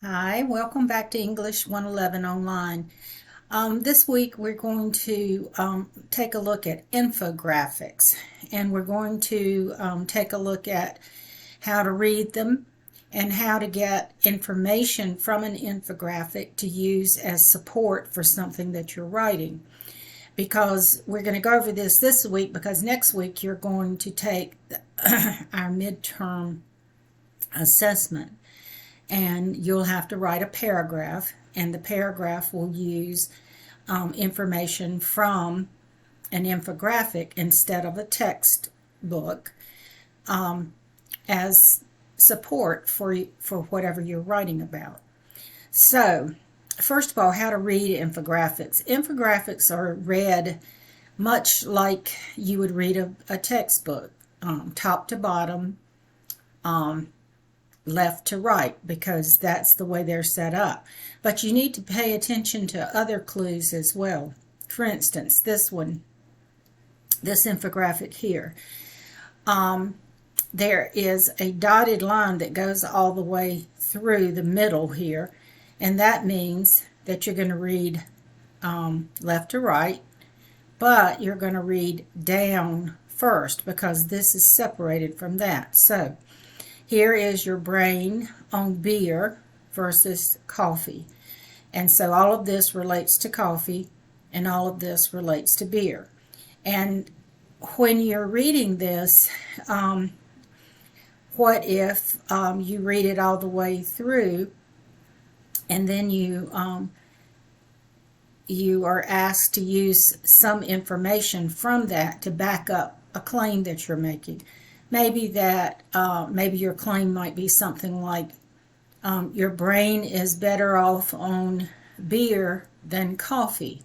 Hi, welcome back to English 111 Online. This week we're going to take a look at infographics, and we're going to take a look at how to read them and how to get information from an infographic to use as support for something that you're writing. Because we're going to go over this week, because next week you're going to take our midterm assessment, and you'll have to write a paragraph, and the paragraph will use information from an infographic instead of a textbook as support for whatever you're writing about. So, first of all, how to read infographics. Infographics are read much like you would read a textbook, top to bottom, left to right, because that's the way they're set up. But you need to pay attention to other clues as well. For instance, this infographic here, there is a dotted line that goes all the way through the middle here, and that means that you're going to read left to right, but you're going to read down first because this is separated from that. So here is your brain on beer versus coffee. And so all of this relates to coffee, and all of this relates to beer. And when you're reading this, what if you read it all the way through, and then you are asked to use some information from that to back up a claim that you're making? Maybe your claim might be something like your brain is better off on beer than coffee.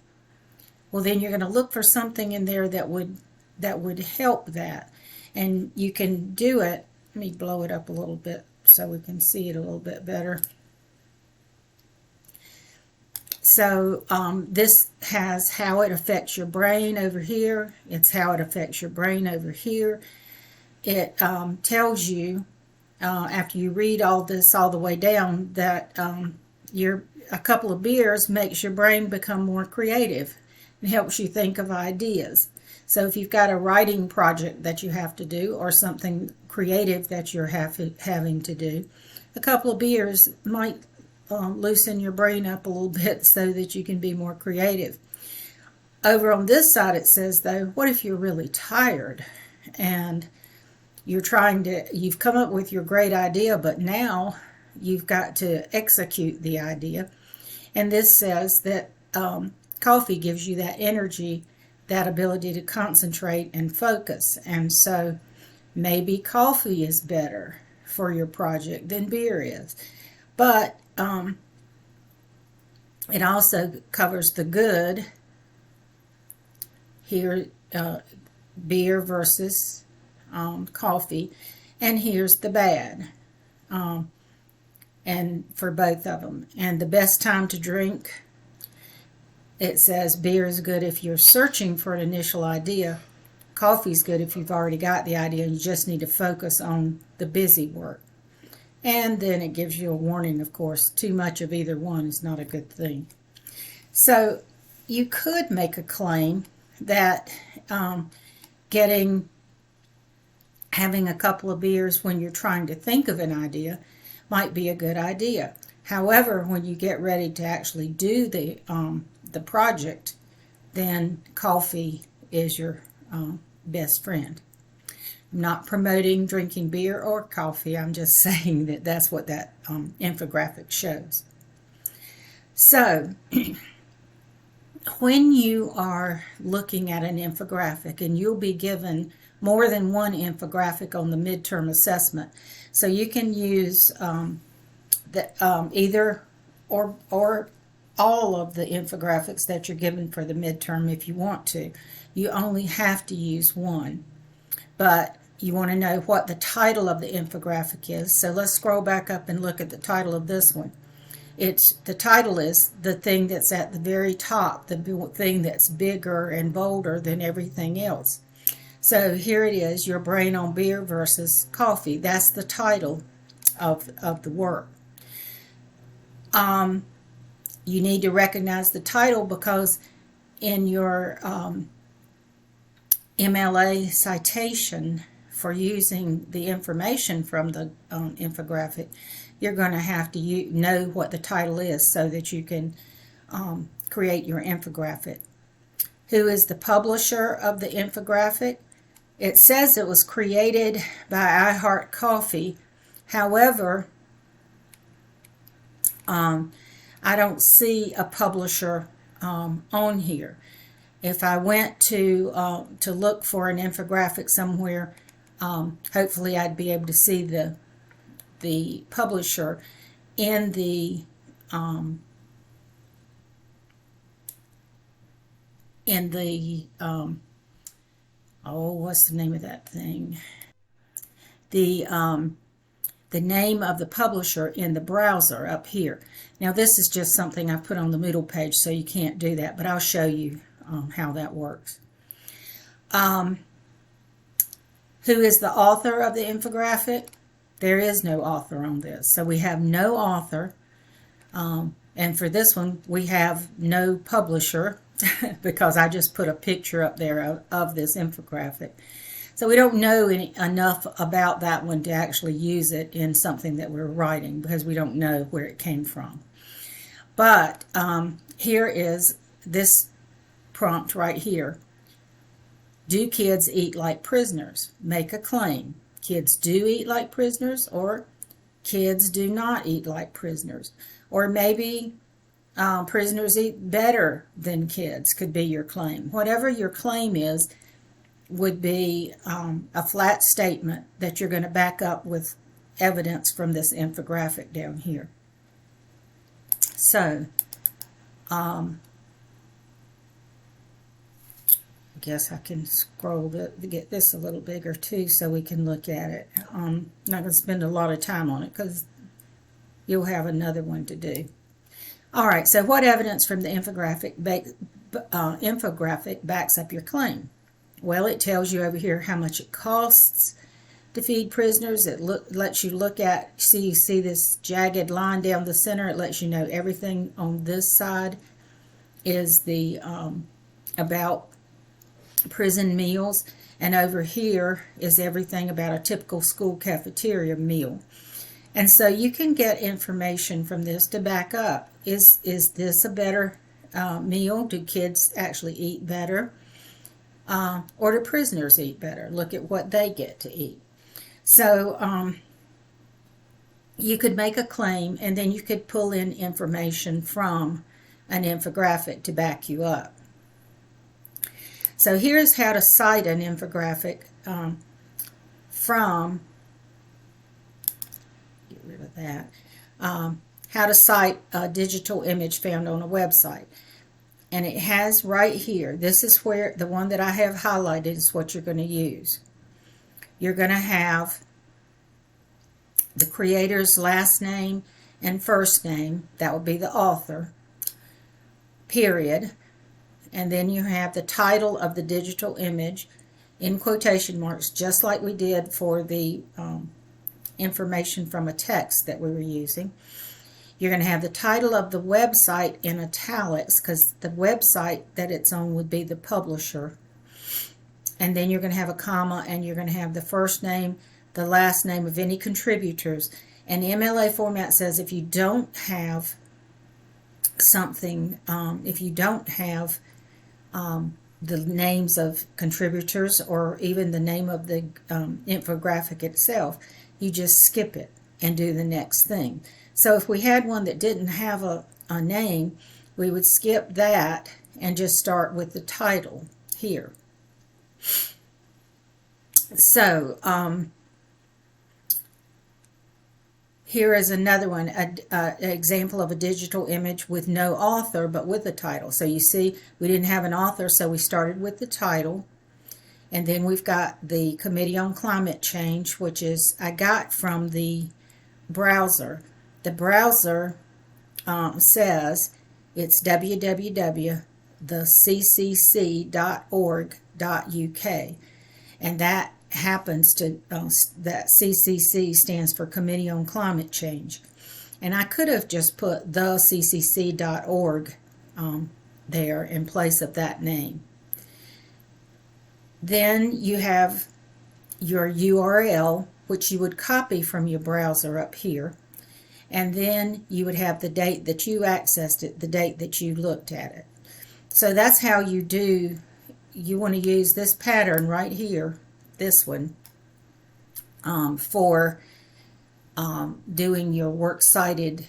Well, then you're going to look for something in there that would help that, and you can do it. Let me blow it up a little bit so we can see it a little bit better. So this has how it affects your brain over here. It's how it affects your brain over here. It tells you after you read all this all the way down that a couple of beers makes your brain become more creative and helps you think of ideas. So if you've got a writing project that you have to do, or something creative that you're having to do, a couple of beers might loosen your brain up a little bit so that you can be more creative. Over on this side it says, though, what if you're really tired and you've come up with your great idea, but now you've got to execute the idea. And this says that coffee gives you that energy, that ability to concentrate and focus. And so maybe coffee is better for your project than beer is. But it also covers the good. Here, beer versus coffee, and here's the bad, and for both of them. And the best time to drink, it says beer is good if you're searching for an initial idea. Coffee's good if you've already got the idea and you just need to focus on the busy work. And then it gives you a warning, of course. Too much of either one is not a good thing. So you could make a claim that having a couple of beers when you're trying to think of an idea might be a good idea. However, when you get ready to actually do the project, then coffee is your best friend. I'm not promoting drinking beer or coffee. I'm just saying that that's what that infographic shows. So when you are looking at an infographic, and you'll be given more than one infographic on the midterm assessment, so you can use either or all of the infographics that you're given for the midterm if you want to. You only have to use one, but you want to know what the title of the infographic is. So let's scroll back up and look at the title of this one. The title is the thing that's at the very top, the thing that's bigger and bolder than everything else. So here it is, your brain on beer versus coffee. That's the title of the work. You need to recognize the title because in your MLA citation for using the information from the infographic, you're going to have to know what the title is so that you can create your infographic. Who is the publisher of the infographic? It says it was created by I Heart Coffee. However, I don't see a publisher on here. If I went to look for an infographic somewhere, hopefully I'd be able to see the publisher in the what's the name of that thing? The name of the publisher in the browser up here. Now this is just something I put on the Moodle page, so you can't do that, but I'll show you how that works. Who is the author of the infographic? There is no author on this, so we have no author, and for this one we have no publisher because I just put a picture up there of this infographic. So we don't know enough about that one to actually use it in something that we're writing because we don't know where it came from. But here is this prompt right here. Do kids eat like prisoners? Make a claim. Kids do eat like prisoners, or kids do not eat like prisoners. Or maybe prisoners eat better than kids could be your claim. Whatever your claim is would be a flat statement that you're going to back up with evidence from this infographic down here. So, I guess I can scroll to get this a little bigger too so we can look at it. I'm not going to spend a lot of time on it because you'll have another one to do. All right, so what evidence from the infographic backs up your claim? Well, it tells you over here how much it costs to feed prisoners. It lets you look at, you see this jagged line down the center. It lets you know everything on this side is the about prison meals, and over here is everything about a typical school cafeteria meal. And so you can get information from this to back up. Is this a better meal? Do kids actually eat better? Or do prisoners eat better? Look at what they get to eat. So you could make a claim, and then you could pull in information from an infographic to back you up. So here's how to cite an infographic from, get rid of that, how to cite a digital image found on a website. And it has right here, this is where the one that I have highlighted is what you're going to use. You're going to have the creator's last name and first name, that would be the author, period. And then you have the title of the digital image in quotation marks, just like we did for the information from a text that we were using. You're going to have the title of the website in italics because the website that it's on would be the publisher. And then you're going to have a comma, and you're going to have the first name, the last name of any contributors. And the MLA format says if you don't have something, if you don't have the names of contributors or even the name of the infographic itself, you just skip it and do the next thing. So if we had one that didn't have a name, we would skip that and just start with the title here. So here is another one, an example of a digital image with no author but with a title. So you see we didn't have an author, so we started with the title. And then we've got the Committee on Climate Change, which is I got from the browser. The browser says it's www.theccc.org.uk, and that happens to that CCC stands for Committee on Climate Change, And I could have just put theccc.org there in place of that name. Then you have your URL, which you would copy from your browser up here. And then you would have the date that you accessed it, the date that you looked at it. So that's how you do, you want to use this pattern right here, this one, for doing your works cited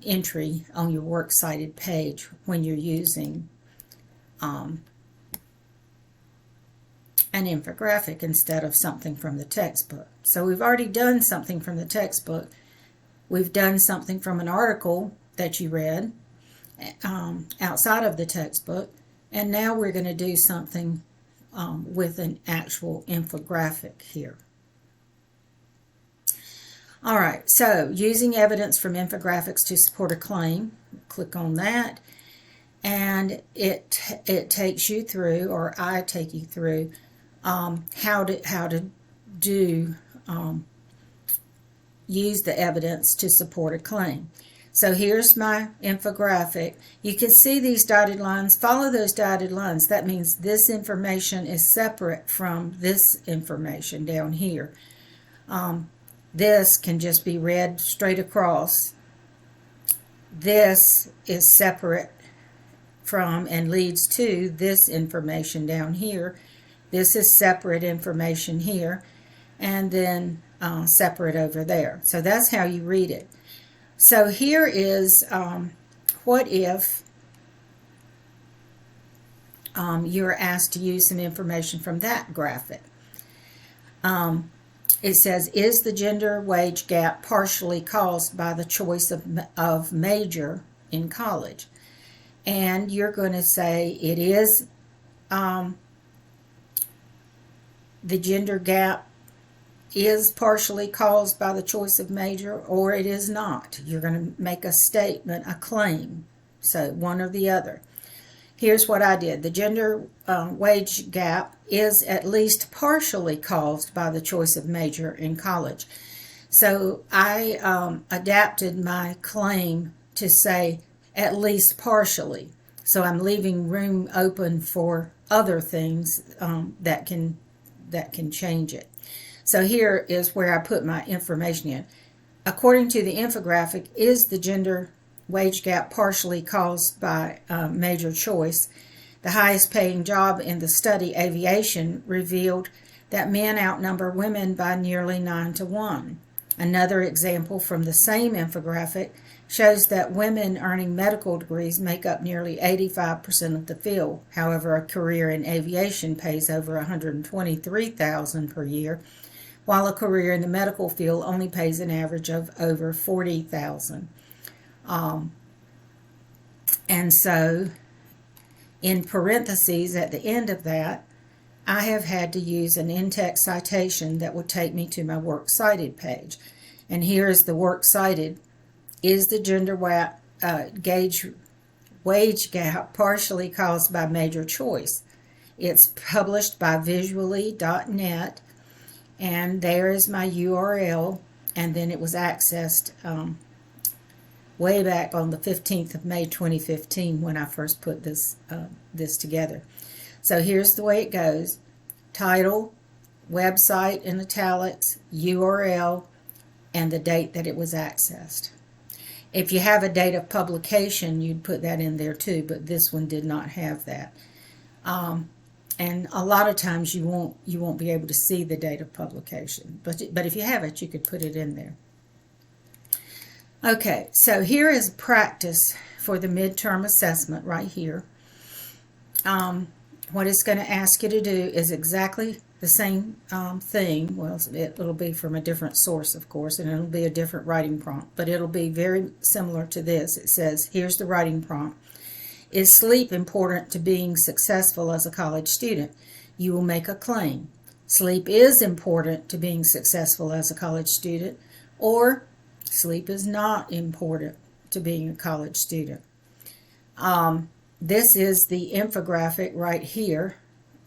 entry on your works cited page when you're using an infographic instead of something from the textbook. So we've already done something from the textbook. We've done something from an article that you read outside of the textbook, and now we're going to do something with an actual infographic here. All right, so using evidence from infographics to support a claim, click on that, and it takes you through, or I take you through, how to do use the evidence to support a claim. So here's my infographic. You can see these dotted lines. Follow those dotted lines. That means this information is separate from this information down here. This can just be read straight across. This is separate from and leads to this information down here. This is separate information here, and then separate over there. So that's how you read it. So here is what if you're asked to use some information from that graphic. It says, is the gender wage gap partially caused by the choice of major in college? And you're going to say it is, the gender gap is partially caused by the choice of major, or it is not. You're going to make a statement, a claim. So one or the other. Here's what I did. The gender wage gap is at least partially caused by the choice of major in college. So I adapted my claim to say at least partially. So I'm leaving room open for other things that can change it. So here is where I put my information in. According to the infographic, is the gender wage gap partially caused by major choice? The highest paying job in the study, aviation, revealed that men outnumber women by nearly 9 to 1. Another example from the same infographic shows that women earning medical degrees make up nearly 85% of the field. However, a career in aviation pays over $123,000 per year, while a career in the medical field only pays an average of over $40,000. And so, in parentheses at the end of that, I have had to use an in-text citation that would take me to my works cited page. And here is the works cited. Is the gender wage gap partially caused by major choice? It's published by visually.net, and there is my URL, and then it was accessed way back on the 15th of May 2015 when I first put this together. So here's the way it goes. Title, website in italics, URL, and the date that it was accessed. If you have a date of publication, you'd put that in there too, but this one did not have that. And a lot of times you won't be able to see the date of publication, but if you have it, you could put it in there. Okay, so here is practice for the midterm assessment right here. What it's going to ask you to do is exactly the same thing. Well, it'll be from a different source, of course, and it'll be a different writing prompt, but it'll be very similar to this. It says, here's the writing prompt. Is sleep important to being successful as a college student? You will make a claim. Sleep is important to being successful as a college student, or sleep is not important to being a college student. This is the infographic right here.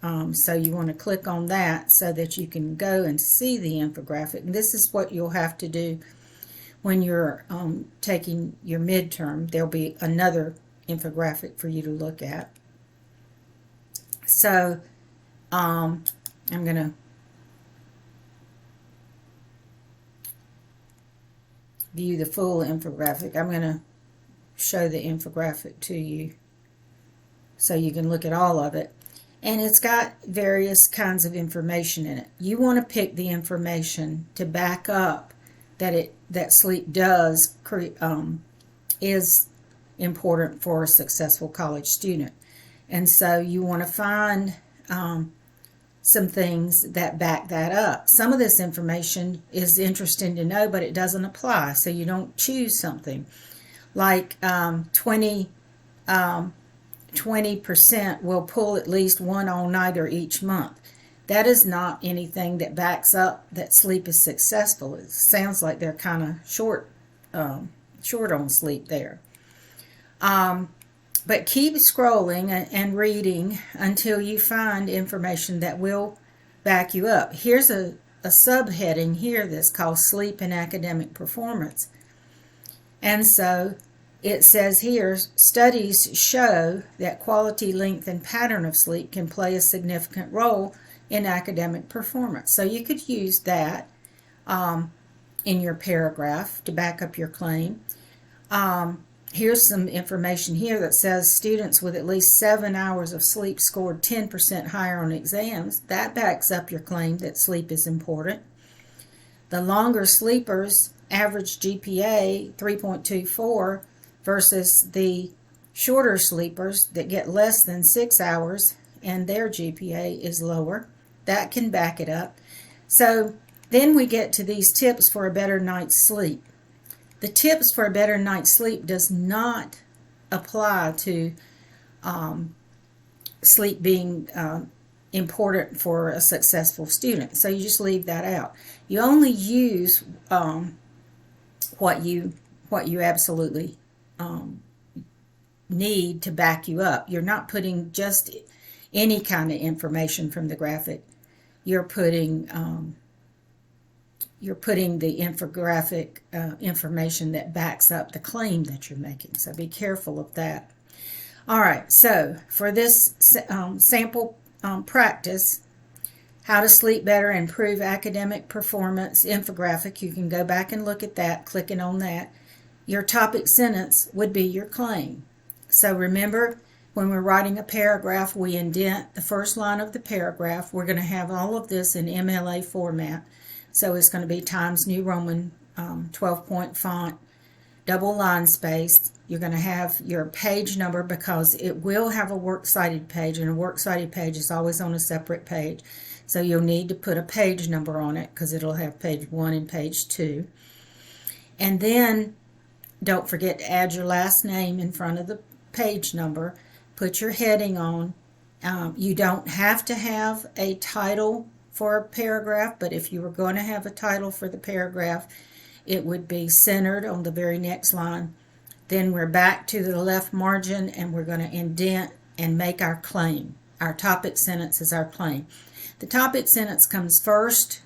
So you want to click on that so that you can go and see the infographic. And this is what you'll have to do when you're taking your midterm, there'll be another infographic for you to look at. So I'm going to view the full infographic. I'm going to show the infographic to you so you can look at all of it. And it's got various kinds of information in it. You want to pick the information to back up that sleep is important for a successful college student. And so you want to find some things that back that up. Some of this information is interesting to know, but it doesn't apply, so you don't choose something. Like 20% will pull at least one all-nighter each month. That is not anything that backs up that sleep is successful. It sounds like they're kind of short on sleep there. But keep scrolling and reading until you find information that will back you up. Here's a subheading here that's called Sleep and Academic Performance. And so it says here, studies show that quality, length, and pattern of sleep can play a significant role in academic performance. So you could use that in your paragraph to back up your claim. Here's some information here that says students with at least 7 hours of sleep scored 10% higher on exams. That backs up your claim that sleep is important. The longer sleepers average GPA 3.24 versus the shorter sleepers that get less than 6 hours and their GPA is lower. That can back it up. So then we get to these tips for a better night's sleep. The tips for a better night's sleep does not apply to sleep being important for a successful student. So you just leave that out. You only use what you absolutely need to back you up. You're not putting just any kind of information from the graphic. You're putting the infographic information that backs up the claim that you're making. So be careful of that. All right, so for this sample practice, how to sleep better and improve academic performance infographic, you can go back and look at that, clicking on that. Your topic sentence would be your claim. So remember, when we're writing a paragraph, we indent the first line of the paragraph. We're going to have all of this in MLA format. So it's going to be Times New Roman 12-point font, double line space. You're going to have your page number because it will have a works cited page, and a works cited page is always on a separate page. So you'll need to put a page number on it because it'll have page 1 and page 2. And then don't forget to add your last name in front of the page number. Put your heading on. You don't have to have a title for a paragraph, but if you were going to have a title for the paragraph, it would be centered on the very next line. Then we're back to the left margin and we're going to indent and make our claim. Our topic sentence is our claim. The topic sentence comes first.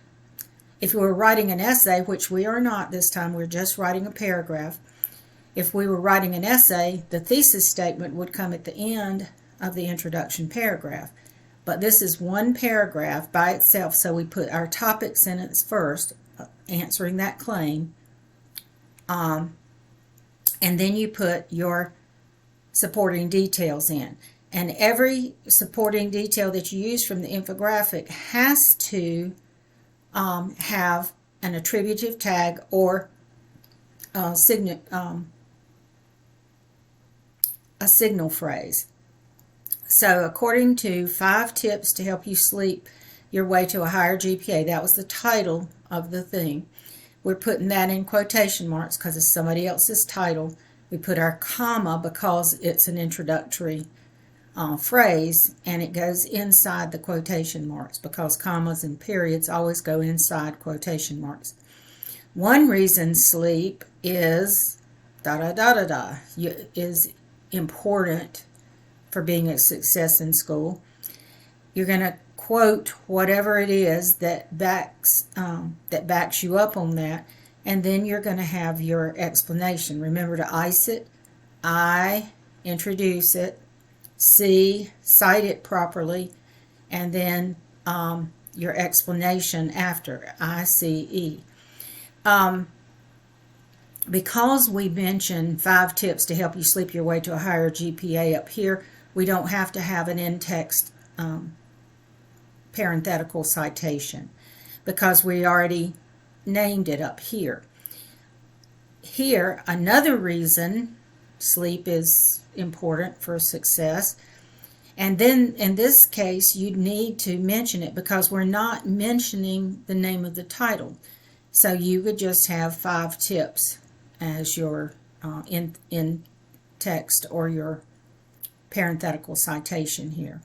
If we were writing an essay, which we are not this time, we're just writing a paragraph. If we were writing an essay, the thesis statement would come at the end of the introduction paragraph. But this is one paragraph by itself, so we put our topic sentence first, answering that claim, and then you put your supporting details in. And every supporting detail that you use from the infographic has to have an attributive tag or a signal phrase. So according to 5 tips to help you sleep your way to a higher GPA, that was the title of the thing. We're putting that in quotation marks because it's somebody else's title. We put our comma because it's an introductory phrase, and it goes inside the quotation marks because commas and periods always go inside quotation marks. One reason sleep is is important for being a success in school. You're going to quote whatever it is that backs you up on that. and then you're going to have your explanation. Remember to ice it, I, introduce it, C, cite it properly, and then your explanation after, ICE. Because we mentioned 5 tips to help you sleep your way to a higher GPA up here, we don't have to have an in-text parenthetical citation because we already named it up here. Here, another reason sleep is important for success, and then in this case you need to mention it because we're not mentioning the name of the title. So you would just have 5 tips as your in text or your parenthetical citation here.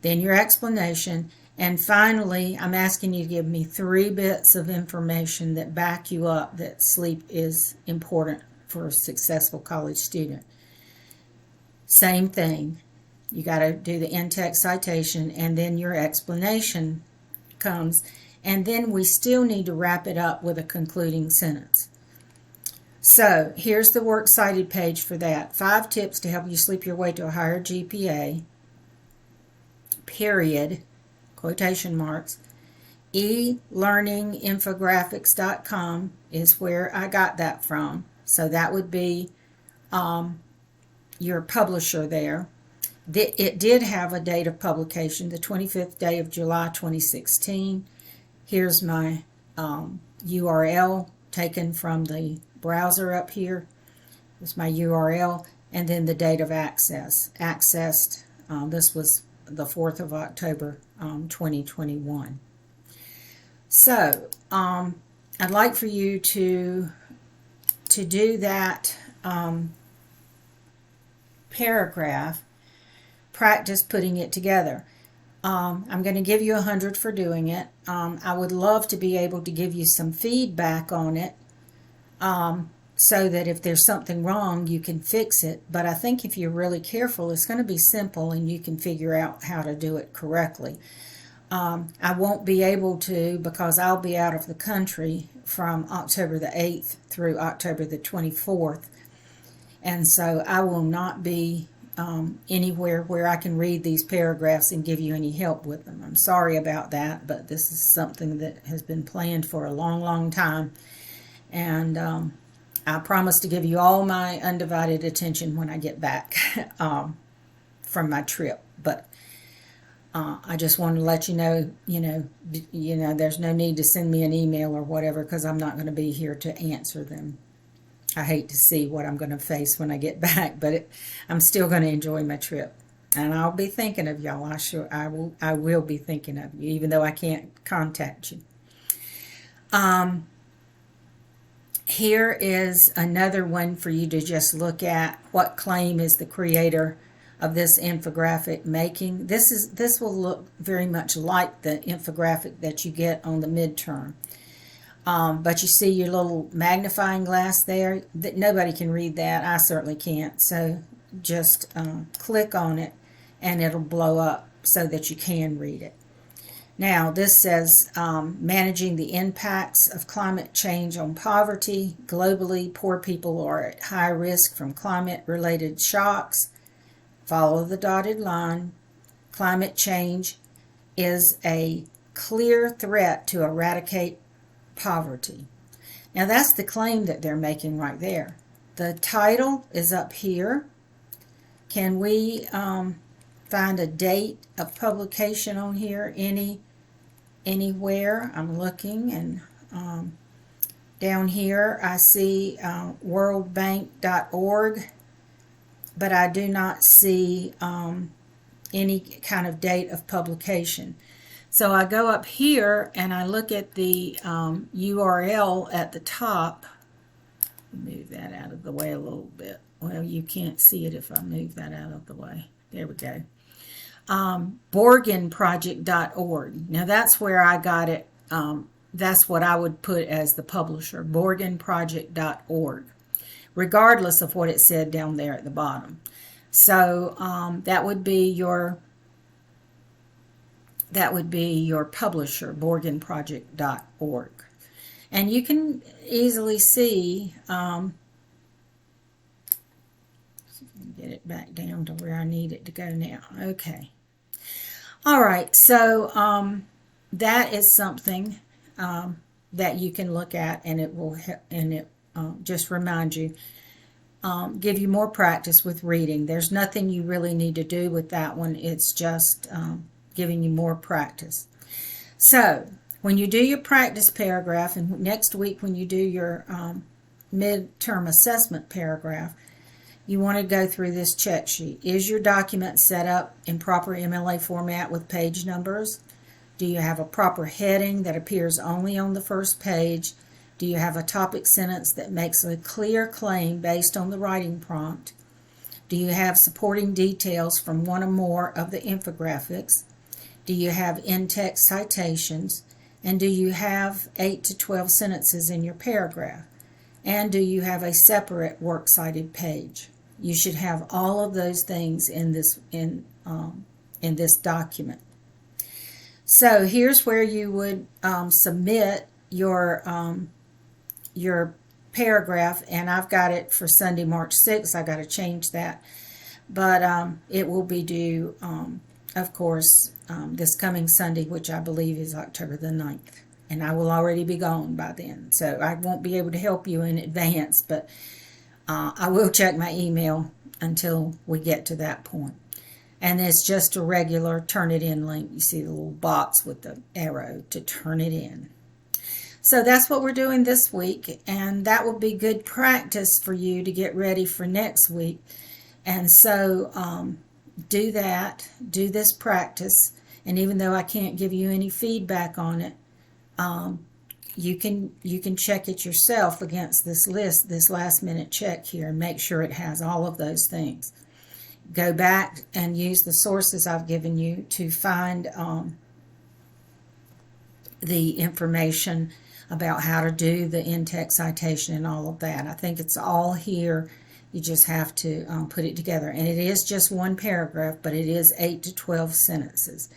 Then your explanation, and finally I'm asking you to give me 3 bits of information that back you up that sleep is important for a successful college student. Same thing, you got to do the in-text citation, and then your explanation comes, and then we still need to wrap it up with a concluding sentence. So here's the works cited page for that. 5 tips to help you sleep your way to a higher GPA, period, quotation marks. elearninginfographics.com is where I got that from. So that would be your publisher there. It did have a date of publication, the 25th day of July 2016. Here's my URL taken from the browser up here. It's my URL, and then the date of access. Accessed, this was the 4th of October 2021. So I'd like for you to do that paragraph, practice putting it together. I'm going to give you 100 for doing it. I would love to be able to give you some feedback on it so that if there's something wrong you can fix it, but I think if you're really careful it's going to be simple and you can figure out how to do it correctly. I won't be able to because I'll be out of the country from October the 8th through October the 24th, and so I will not be anywhere where I can read these paragraphs and give you any help with them. I'm sorry about that, but this is something that has been planned for a long time, and I promise to give you all my undivided attention when I get back from my trip. But I just wanted to let you know, there's no need to send me an email or whatever because I'm not going to be here to answer them. I hate to see what I'm going to face when I get back, but I'm still going to enjoy my trip, and I'll be thinking of y'all. I will be thinking of you, even though I can't contact you. Here is another one for you to just look at. What claim is the creator of this infographic making? This will look very much like the infographic that you get on the midterm. But you see your little magnifying glass there? That nobody can read that. I certainly can't. So just click on it and it'll blow up so that you can read it. Now this says managing the impacts of climate change on poverty. Globally, poor people are at high risk from climate-related shocks. Follow the dotted line. Climate change is a clear threat to eradicate poverty. Now that's the claim that they're making right there. The title is up here. Can we find a date of publication on here anywhere? I'm looking, and down here I see worldbank.org, but I do not see any kind of date of publication. So I go up here and I look at the URL at the top. Move that out of the way a little bit. Well, you can't see it if I move that out of the way. There we go. Borgenproject.org. Now that's where I got it. That's what I would put as the publisher, Borgenproject.org, regardless of what it said down there at the bottom. So that would be your publisher, Borgenproject.org. And you can easily see, get it back down to where I need it to go now. Okay. All right, so that is something that you can look at, and it will just remind you, give you more practice with reading. There's nothing you really need to do with that one. It's just giving you more practice. So when you do your practice paragraph, and next week when you do your midterm assessment paragraph, you want to go through this check sheet. Is your document set up in proper MLA format with page numbers? Do you have a proper heading that appears only on the first page? Do you have a topic sentence that makes a clear claim based on the writing prompt? Do you have supporting details from one or more of the infographics? Do you have in-text citations? And do you have 8 to 12 sentences in your paragraph? And do you have a separate works cited page? You should have all of those things in this document. So here's where you would submit your paragraph, and I've got it for Sunday, March 6th. I got to change that, but it will be due, of course, this coming Sunday, which I believe is October the 9th, and I will already be gone by then, so I won't be able to help you in advance, but I will check my email until we get to that point. And it's just a regular turn it in link. You see the little box with the arrow to turn it in. So that's what we're doing this week, and that will be good practice for you to get ready for next week. And so do that, do this practice, and even though I can't give you any feedback on it, you can check it yourself against this list, this last minute check here, and make sure it has all of those things. Go back and use the sources I've given you to find the information about how to do the in-text citation and all of that. I think it's all here. You just have to put it together. And it is just one paragraph, but it is 8 to 12 sentences.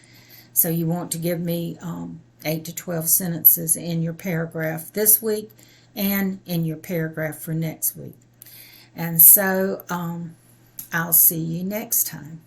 So you want to give me 8 to 12 sentences in your paragraph this week and in your paragraph for next week. And so I'll see you next time.